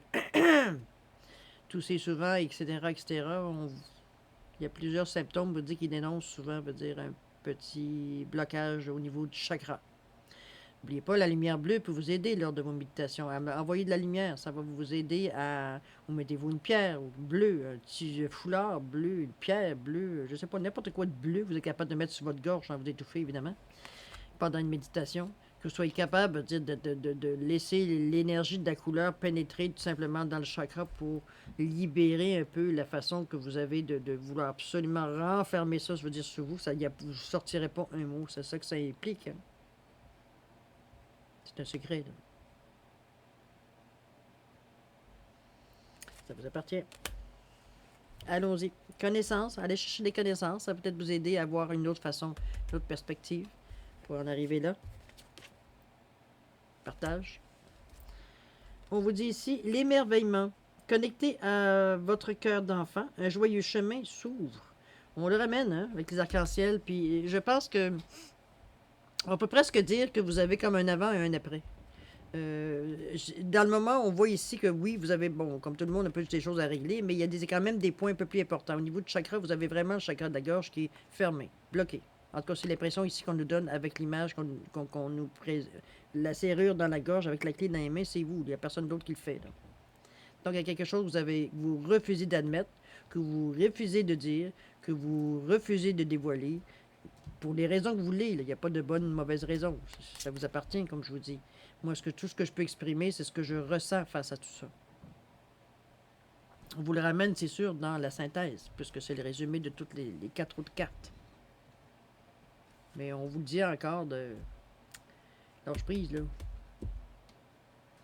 A: Tousser souvent, etc., etc. Il y a plusieurs symptômes, vous dit qu'ils dénoncent souvent, veut dire un petit blocage au niveau du chakra. N'oubliez pas, la lumière bleue peut vous aider lors de vos méditations. Envoyer de la lumière, ça va vous aider à... Vous mettez-vous une pierre bleue, un petit foulard bleu, une pierre bleue, je ne sais pas, n'importe quoi de bleu, vous êtes capable de mettre sur votre gorge sans vous étouffer, évidemment, pendant une méditation. Que vous soyez capable de laisser l'énergie de la couleur pénétrer tout simplement dans le chakra pour libérer un peu la façon que vous avez de vouloir absolument renfermer ça, je veux dire, sur vous. Vous ne sortirez pas un mot, c'est ça que ça implique. Hein? C'est un secret. Là. Ça vous appartient. Allons-y. Connaissances. Allez chercher des connaissances. Ça va peut-être vous aider à avoir une autre façon, une autre perspective pour en arriver là. Partage. On vous dit ici l'émerveillement. Connecté à votre cœur d'enfant, un joyeux chemin s'ouvre. On le ramène hein, avec les arcs-en-ciel. Puis je pense que on peut presque dire que vous avez comme un avant et un après. Dans le moment, on voit ici que oui, vous avez, bon, comme tout le monde, un peu des choses à régler, mais il y a quand même des points un peu plus importants. Au niveau du chakra, vous avez vraiment le chakra de la gorge qui est fermé, bloqué. En tout cas, c'est l'impression ici qu'on nous donne avec l'image qu'on nous présente. La serrure dans la gorge avec la clé dans les mains, c'est vous. Il n'y a personne d'autre qui le fait. Là. Donc, il y a quelque chose que vous refusez d'admettre, que vous refusez de dire, que vous refusez de dévoiler, pour les raisons que vous voulez. Il n'y a pas de bonne ou de mauvaise raison. Ça vous appartient, comme je vous dis. Moi, tout ce que je peux exprimer, c'est ce que je ressens face à tout ça. On vous le ramène, c'est sûr, dans la synthèse, puisque c'est le résumé de toutes les 4 autres cartes. Mais on vous le dit encore de... Lâche prise, là.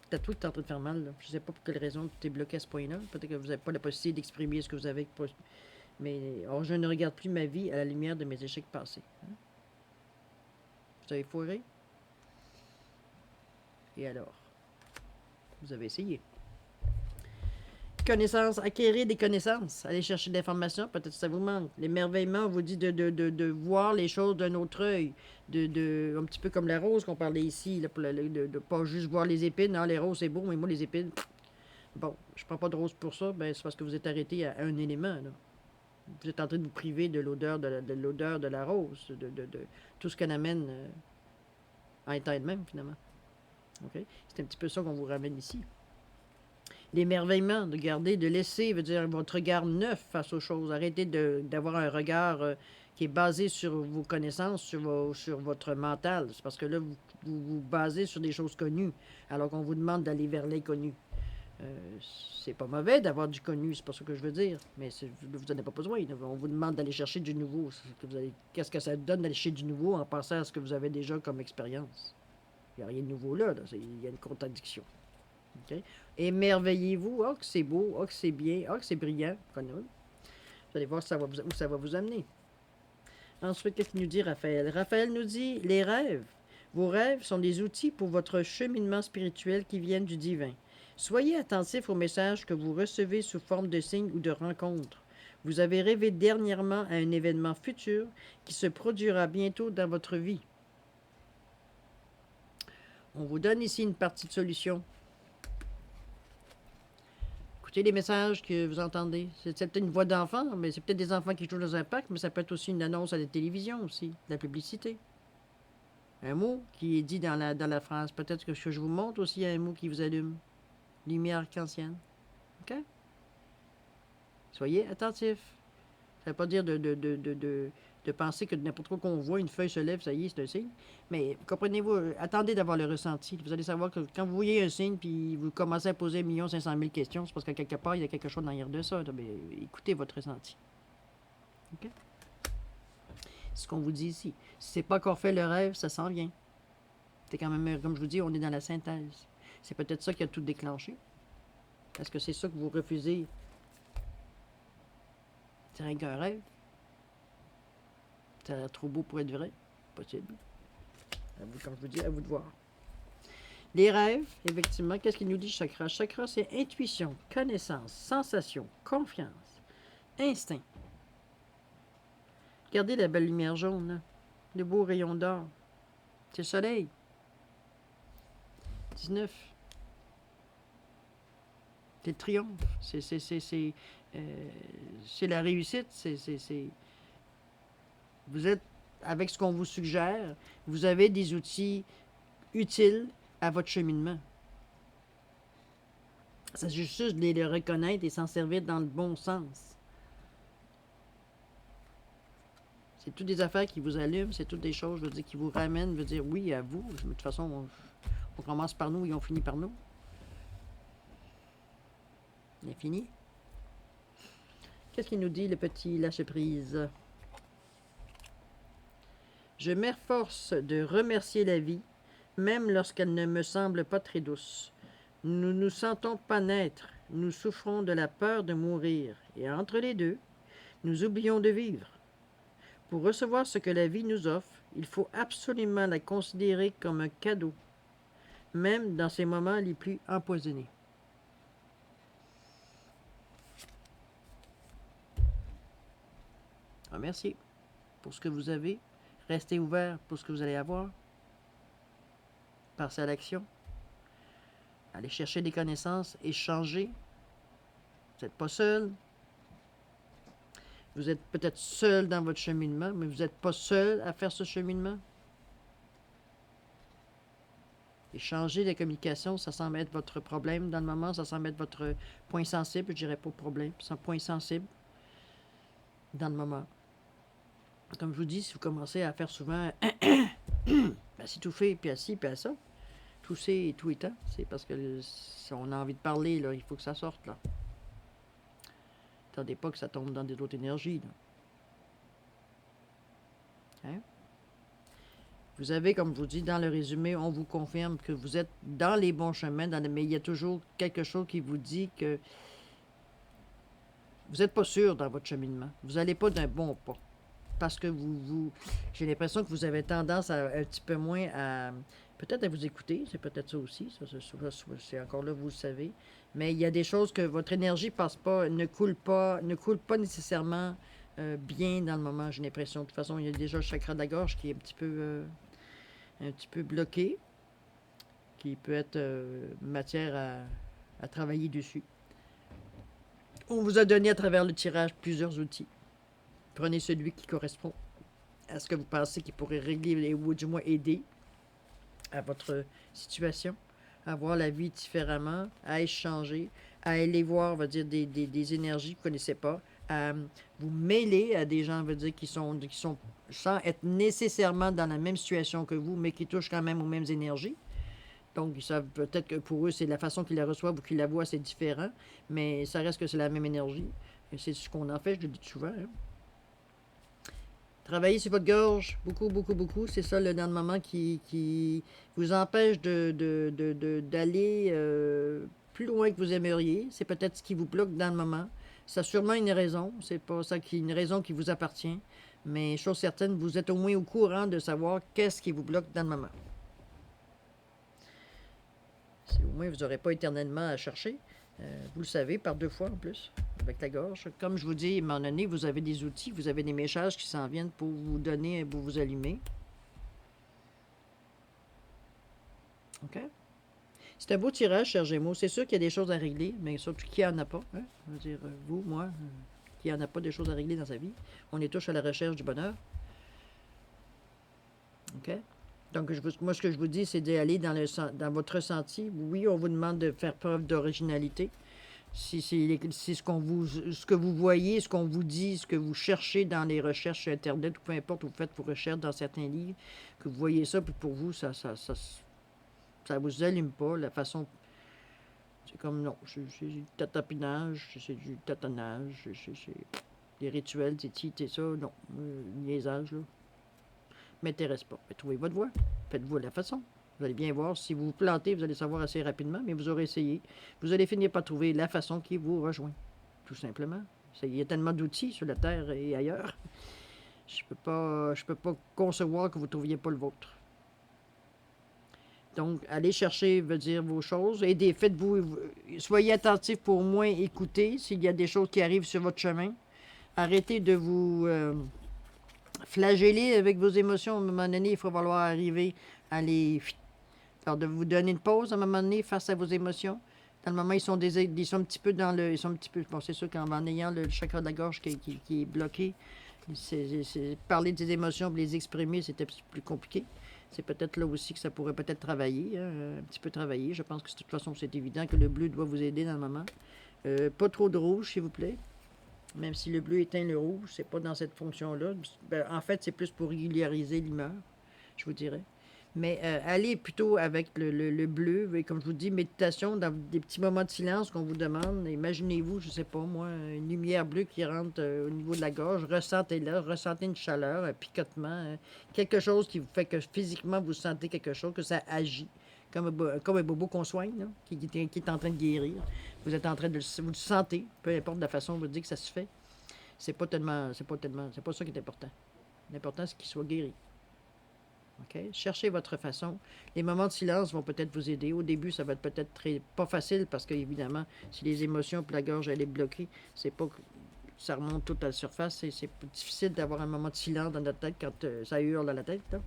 A: T'as tout qui est en train de faire mal, là. Je sais pas pour quelle raison tu es bloqué à ce point-là. Peut-être que vous n'avez pas la possibilité d'exprimer ce que vous avez. Mais je ne regarde plus ma vie à la lumière de mes échecs passés. Hein? Vous avez foiré? Et alors? Vous avez essayé. Connaissances, acquérir des connaissances, aller chercher de l'information, peut-être que ça vous manque. L'émerveillement vous dit de voir les choses d'un autre œil, un petit peu comme la rose qu'on parlait ici, là, de pas juste voir les épines, non, les roses c'est beau, mais moi les épines, bon, je prends pas de rose pour ça, ben c'est parce que vous êtes arrêté à un élément, là. Vous êtes en train de vous priver de l'odeur de la rose, de tout ce qu'elle amène en étant elle-même, finalement. Okay? C'est un petit peu ça qu'on vous ramène ici. L'émerveillement, de garder, de laisser, veut dire votre regard neuf face aux choses. Arrêtez d'avoir un regard qui est basé sur vos connaissances, sur votre mental. C'est parce que là, vous basez sur des choses connues, alors qu'on vous demande d'aller vers l'inconnu. C'est pas mauvais d'avoir du connu, c'est pas ce que je veux dire, mais vous n'en avez pas besoin. On vous demande d'aller chercher du nouveau. Qu'est-ce que ça donne d'aller chercher du nouveau en pensant à ce que vous avez déjà comme expérience? Il n'y a rien de nouveau là, il y a une contradiction. Okay? Émerveillez-vous, que c'est beau, que c'est bien, que c'est brillant. Vous allez voir où ça va vous amener. Ensuite, qu'est-ce qu'il nous dit, Raphaël? Raphaël nous dit, les rêves. Vos rêves sont des outils pour votre cheminement spirituel qui viennent du divin. Soyez attentifs aux messages que vous recevez sous forme de signes ou de rencontres. Vous avez rêvé dernièrement à un événement futur qui se produira bientôt dans votre vie. On vous donne ici une partie de solution. Écoutez les messages que vous entendez. C'est peut-être une voix d'enfant, mais c'est peut-être des enfants qui jouent dans un parc, mais ça peut être aussi une annonce à la télévision aussi, de la publicité. Un mot qui est dit dans la phrase. Peut-être que je vous montre aussi un mot qui vous allume. Lumière arc-en-ciel. OK? Soyez attentifs. Ça ne veut pas dire de penser que n'importe quoi qu'on voit, une feuille se lève, ça y est, c'est un signe. Mais comprenez-vous, attendez d'avoir le ressenti. Vous allez savoir que quand vous voyez un signe puis vous commencez à poser 1 500 000 questions, c'est parce qu'à quelque part, il y a quelque chose derrière de ça. Mais écoutez votre ressenti. OK? C'est ce qu'on vous dit ici. Si c'est pas encore fait le rêve, ça s'en vient. C'est quand même, comme je vous dis, on est dans la synthèse. C'est peut-être ça qui a tout déclenché. Est-ce que c'est ça que vous refusez? C'est rien qu'un rêve? Ça a l'air trop beau pour être vrai? Possible. À vous, comme je vous dis, à vous de voir. Les rêves, effectivement, qu'est-ce qu'il nous dit chakra? Chakra, c'est intuition, connaissance, sensation, confiance, instinct. Regardez la belle lumière jaune, là. Le beau rayon d'or. C'est le soleil. 19. C'est le triomphe. C'est la réussite. Vous êtes, avec ce qu'on vous suggère, vous avez des outils utiles à votre cheminement. C'est juste de les reconnaître et s'en servir dans le bon sens. C'est toutes des affaires qui vous allument, c'est toutes des choses, je veux dire, qui vous ramènent, je veux dire, oui, à vous. De toute façon, on commence par nous et on finit par nous. Il est fini. Qu'est-ce qu'il nous dit, le petit lâcher-prise? Je m'efforce de remercier la vie, même lorsqu'elle ne me semble pas très douce. Nous ne nous sentons pas naître, nous souffrons de la peur de mourir, et entre les deux, nous oublions de vivre. Pour recevoir ce que la vie nous offre, il faut absolument la considérer comme un cadeau, même dans ses moments les plus empoisonnés. Remerciez pour ce que vous avez. Restez ouvert pour ce que vous allez avoir. Passez à l'action. Allez chercher des connaissances, échanger. Vous n'êtes pas seul. Vous êtes peut-être seul dans votre cheminement, mais vous n'êtes pas seul à faire ce cheminement. Échanger les communications, ça semble être votre problème dans le moment, ça semble être votre point sensible, je dirais pas problème, c'est un point sensible dans le moment. Comme je vous dis, si vous commencez à faire souvent assis tout fait, puis assis, puis à ça, tousser et tout étant, c'est parce que si on a envie de parler, là, il faut que ça sorte, là. Attendez pas que ça tombe dans des autres énergies, là. Hein? Vous avez, comme je vous dis, dans le résumé, on vous confirme que vous êtes dans les bons chemins, mais il y a toujours quelque chose qui vous dit que vous n'êtes pas sûr dans votre cheminement. Vous n'allez pas d'un bon pas. Parce que j'ai l'impression que vous avez tendance à un petit peu moins à peut-être à vous écouter, c'est peut-être ça aussi, c'est encore là, vous le savez. Mais il y a des choses que votre énergie passe pas, ne coule pas nécessairement bien dans le moment, j'ai l'impression. De toute façon, il y a déjà le chakra de la gorge qui est un petit peu bloqué, qui peut être matière à travailler dessus. On vous a donné à travers le tirage plusieurs outils. Prenez celui qui correspond à ce que vous pensez qui pourrait régler ou du moins aider à votre situation, à voir la vie différemment, à échanger, à aller voir, on va dire, des énergies que vous ne connaissez pas, à vous mêler à des gens, on va dire, qui sont sans être nécessairement dans la même situation que vous, mais qui touchent quand même aux mêmes énergies. Donc, ils savent peut-être que pour eux, c'est la façon qu'ils la reçoivent ou qu'ils la voient, c'est différent, mais ça reste que c'est la même énergie. Et c'est ce qu'on en fait, je le dis souvent. Hein. Travaillez sur votre gorge, beaucoup, beaucoup, beaucoup. C'est ça, le dans le moment qui vous empêche d'aller plus loin que vous aimeriez. C'est peut-être ce qui vous bloque dans le moment. Ça a sûrement une raison. C'est pas ça qui une raison qui vous appartient. Mais chose certaine, vous êtes au moins au courant de savoir qu'est-ce qui vous bloque dans le moment. Si au moins vous n'aurez pas éternellement à chercher. Vous le savez par deux fois en plus, avec la gorge. Comme je vous dis, à un moment donné, vous avez des outils, vous avez des messages qui s'en viennent pour vous donner, pour vous allumer. OK? C'est un beau tirage, cher Gémeaux. C'est sûr qu'il y a des choses à régler, mais surtout qui n'en a pas. Hein? Je veux dire, vous, moi, qui n'en a pas des choses à régler dans sa vie. On est tous à la recherche du bonheur. OK? Donc, moi, ce que je vous dis, c'est d'aller dans votre ressenti. Oui, on vous demande de faire preuve d'originalité. Si c'est ce que vous voyez, ce qu'on vous dit, ce que vous cherchez dans les recherches sur Internet, ou peu importe, vous faites vos recherches dans certains livres, que vous voyez ça, puis pour vous, ça vous allume pas, la façon. C'est comme non, c'est du tatapinage, c'est du tatonnage, c'est des rituels, c'est ça, non, niaisage, là. M'intéresse pas. Mais trouvez votre voie, faites-vous à la façon. Vous allez bien voir, si vous vous plantez, vous allez savoir assez rapidement, mais vous aurez essayé. Vous allez finir par trouver la façon qui vous rejoint, tout simplement. Il y a tellement d'outils sur la Terre et ailleurs. Je peux pas concevoir que vous ne trouviez pas le vôtre. Donc, allez chercher, veut dire, vos choses. Soyez attentif pour au moins écouter s'il y a des choses qui arrivent sur votre chemin. Arrêtez de vous flageller avec vos émotions. À un moment donné, il faut falloir arriver à les... Alors, de vous donner une pause à un moment donné face à vos émotions. Dans le moment, ils sont un petit peu dans le... Ils sont un petit peu... Bon, c'est sûr qu'en ayant le chakra de la gorge qui est bloqué, parler des émotions, les exprimer, c'est un petit peu plus compliqué. C'est peut-être là aussi que ça pourrait peut-être travailler, hein, un petit peu travailler. Je pense que de toute façon, c'est évident que le bleu doit vous aider dans le moment. Pas trop de rouge, s'il vous plaît. Même si le bleu éteint le rouge, c'est pas dans cette fonction-là. Ben, en fait, c'est plus pour régulariser l'humeur, je vous dirais. Mais allez plutôt avec le bleu. Et comme je vous dis, méditation, dans des petits moments de silence qu'on vous demande. Imaginez-vous, je sais pas moi, une lumière bleue qui rentre au niveau de la gorge. Ressentez-la, ressentez une chaleur, un picotement, quelque chose qui vous fait que physiquement vous sentez quelque chose, que ça agit. Comme un bobo qu'on soigne, là, qui est en train de guérir. Vous êtes en train vous le sentez, peu importe la façon dont vous dites que ça se fait. C'est pas ça qui est important. L'important, c'est qu'il soit guéri. OK? Cherchez votre façon. Les moments de silence vont peut-être vous aider. Au début, ça va être peut-être pas facile parce qu'évidemment, si les émotions et la gorge elle est bloquée, c'est pas que ça remonte tout à la surface. C'est difficile d'avoir un moment de silence dans notre tête quand ça hurle à la tête. Là.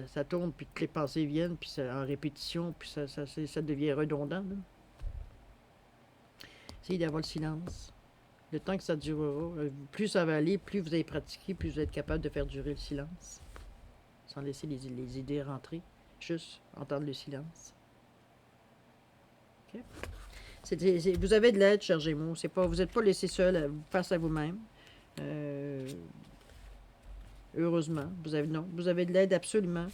A: Ça tourne, puis que les pensées viennent, puis en répétition, puis ça devient redondant. Là. Essayez d'avoir le silence. Le temps que ça durera, plus ça va aller, plus vous allez pratiquer, plus vous êtes capable de faire durer le silence. Sans laisser les idées rentrer. Juste entendre le silence. OK? Vous avez de l'aide, cher Gémeaux. Vous n'êtes pas laissé seul face à vous-même. Heureusement. Vous avez de l'aide absolument.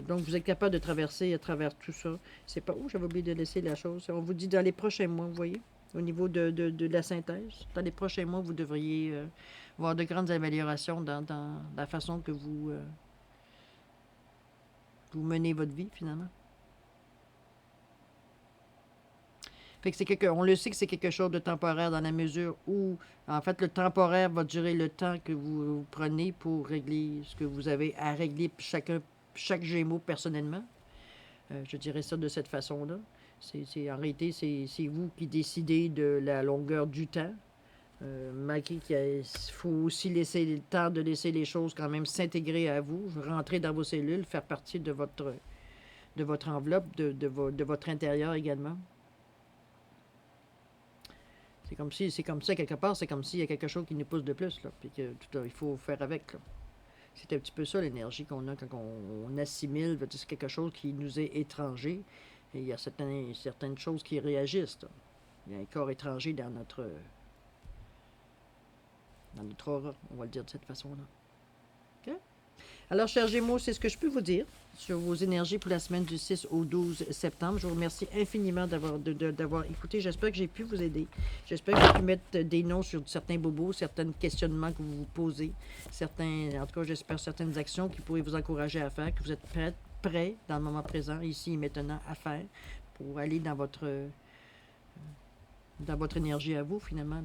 A: Donc, vous êtes capable de traverser à travers tout ça. C'est pas... Oh, j'avais oublié de laisser la chose. On vous dit dans les prochains mois, vous voyez, au niveau de la synthèse. Dans les prochains mois, vous devriez voir de grandes améliorations dans la façon que vous menez votre vie, finalement. Fait que on le sait que c'est quelque chose de temporaire dans la mesure où, en fait, le temporaire va durer le temps que vous prenez pour régler ce que vous avez à régler chaque Gémeaux personnellement. Je dirais ça de cette façon-là. En réalité, c'est vous qui décidez de la longueur du temps. Malgré qu'il faut aussi laisser le temps de laisser les choses quand même s'intégrer à vous, rentrer dans vos cellules, faire partie de votre enveloppe, de votre intérieur également. C'est comme ça, quelque part, c'est comme s'il y a quelque chose qui nous pousse de plus, là, puis que il faut faire avec. Là. C'est un petit peu ça l'énergie qu'on a quand on assimile, c'est quelque chose qui nous est étranger. Et il y a certaines choses qui réagissent. Là. Il y a un corps étranger dans notre aura, on va le dire de cette façon-là. OK? Alors, chers Gémeaux, c'est ce que je peux vous dire sur vos énergies pour la semaine du 6 au 12 septembre. Je vous remercie infiniment d'avoir écouté. J'espère que j'ai pu vous aider. J'espère que j'ai pu mettre des noms sur certains bobos, certains questionnements que vous vous posez, en tout cas, j'espère certaines actions qui pourraient vous encourager à faire, que vous êtes prêts dans le moment présent, ici et maintenant, à faire pour aller dans votre énergie à vous, finalement.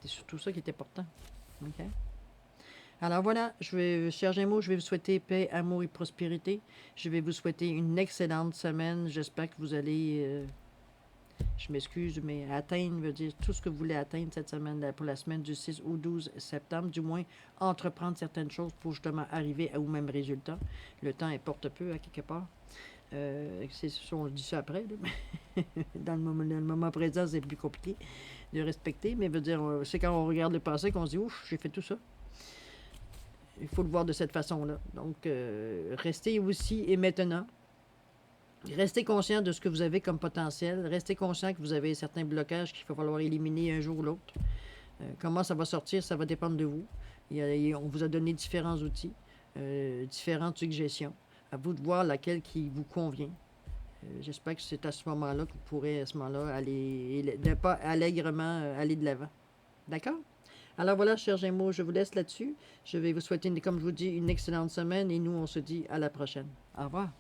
A: C'est surtout ça qui est important. OK? Alors voilà, chers Gémeaux, je vais vous souhaiter paix, amour et prospérité. Je vais vous souhaiter une excellente semaine. J'espère que vous allez, je m'excuse, mais atteindre, veut dire tout ce que vous voulez atteindre cette semaine, pour la semaine du 6 au 12 septembre, du moins entreprendre certaines choses pour justement arriver au même résultat. Le temps importe peu à quelque part. On dit ça après, là. Dans le moment présent, c'est plus compliqué de respecter, mais veut dire, c'est quand on regarde le passé qu'on se dit, ouf, j'ai fait tout ça. Il faut le voir de cette façon-là. Donc, restez aussi et maintenant. Restez conscient de ce que vous avez comme potentiel. Restez conscient que vous avez certains blocages qu'il va falloir éliminer un jour ou l'autre. Comment ça va sortir, ça va dépendre de vous. On vous a donné différents outils, différentes suggestions. À vous de voir laquelle qui vous convient. J'espère que c'est à ce moment-là que vous pourrez, à ce moment-là, ne pas allègrement aller de l'avant. D'accord? Alors voilà, chers Gémeaux, je vous laisse là-dessus. Je vais vous souhaiter, comme je vous dis, une excellente semaine et nous, on se dit à la prochaine. Au revoir.